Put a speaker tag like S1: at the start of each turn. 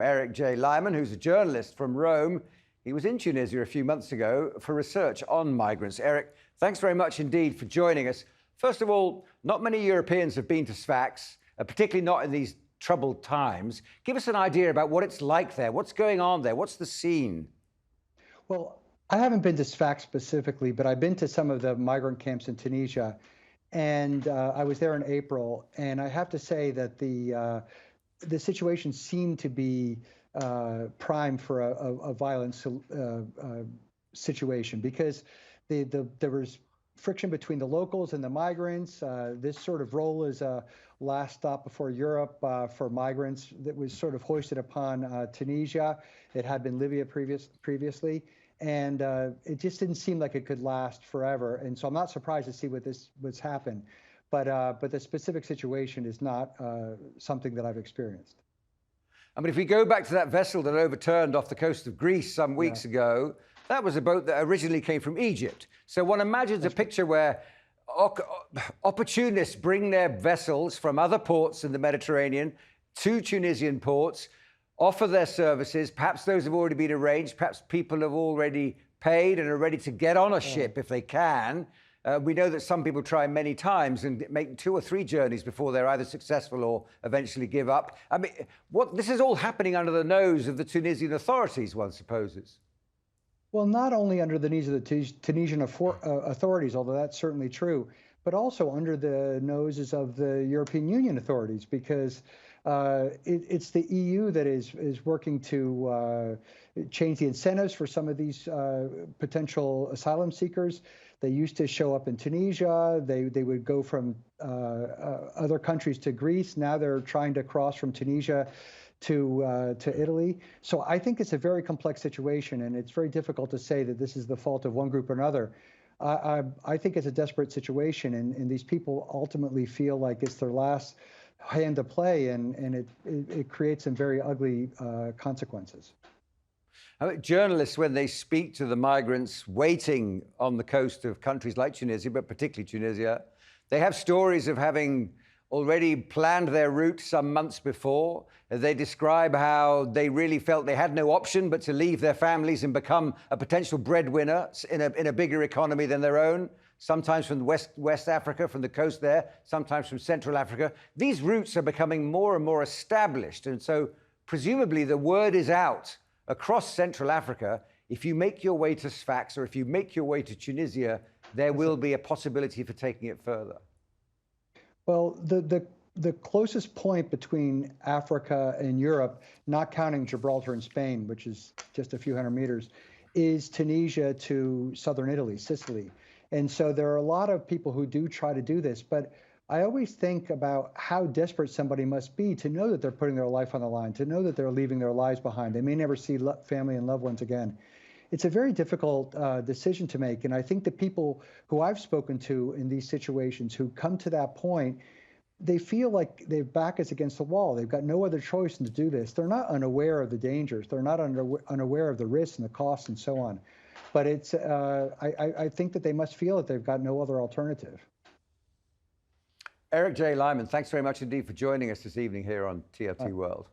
S1: Eric Lyman, who's a journalist from Rome. He was in Tunisia a few months ago for research on migrants. Eric, thanks very much indeed for joining us. First of all, not many Europeans have been to Sfax, particularly not in these troubled times. Give us an idea about what it's like there. What's going on there? What's the scene?
S2: Well, I haven't been to Sfax specifically, but I've been to some of the migrant camps in Tunisia, and I was there in April. And I have to say that the situation seemed to be primed for a violent situation because there was friction between the locals and the migrants. This sort of role as a last stop before Europe for migrants that was sort of hoisted upon Tunisia. It had been Libya previously. And it just didn't seem like it could last forever. And so I'm not surprised to see what's happened. But the specific situation is not something that I've experienced.
S1: I mean, if we go back to that vessel that overturned off the coast of Greece some weeks ago, that was a boat that originally came from Egypt. So one imagines a picture where opportunists bring their vessels from other ports in the Mediterranean to Tunisian ports, offer their services. Perhaps those have already been arranged. Perhaps people have already paid and are ready to get on a ship if they can. We know that some people try many times and make 2 or 3 journeys before they're either successful or eventually give up. I mean, this is all happening under the nose of the Tunisian authorities, one supposes.
S2: Well, not only under the nose of the Tunisian authorities, although that's certainly true, but also under the noses of the European Union authorities, because it's the EU that is working to change the incentives for some of these potential asylum seekers. They used to show up in Tunisia. They would go from other countries to Greece. Now they're trying to cross from Tunisia to Italy. So I think it's a very complex situation, and it's very difficult to say that this is the fault of one group or another. I think it's a desperate situation, and these people ultimately feel like it's their last hand to play, and it creates some very ugly consequences.
S1: Journalists, when they speak to the migrants waiting on the coast of countries like Tunisia, but particularly Tunisia, they have stories of having already planned their route some months before. They describe how they really felt they had no option but to leave their families and become a potential breadwinner in a bigger economy than their own, sometimes from West Africa, from the coast there, sometimes from Central Africa. These routes are becoming more and more established, and so presumably the word is out across Central Africa. If you make your way to Sfax or if you make your way to Tunisia, there will be a possibility for taking it further.
S2: Well, the closest point between Africa and Europe, not counting Gibraltar and Spain, which is just a few hundred meters, is Tunisia to southern Italy, Sicily. And so there are a lot of people who do try to do this, but I always think about how desperate somebody must be to know that they're putting their life on the line, to know that they're leaving their lives behind. They may never see family and loved ones again. It's a very difficult decision to make. And I think the people who I've spoken to in these situations who come to that point, they feel like their back is against the wall. They've got no other choice than to do this. They're not unaware of the dangers. They're not unaware of the risks and the costs and so on. But it's I think that they must feel that they've got no other alternative.
S1: Eric Lyman, thanks very much indeed for joining us this evening here on TRT World.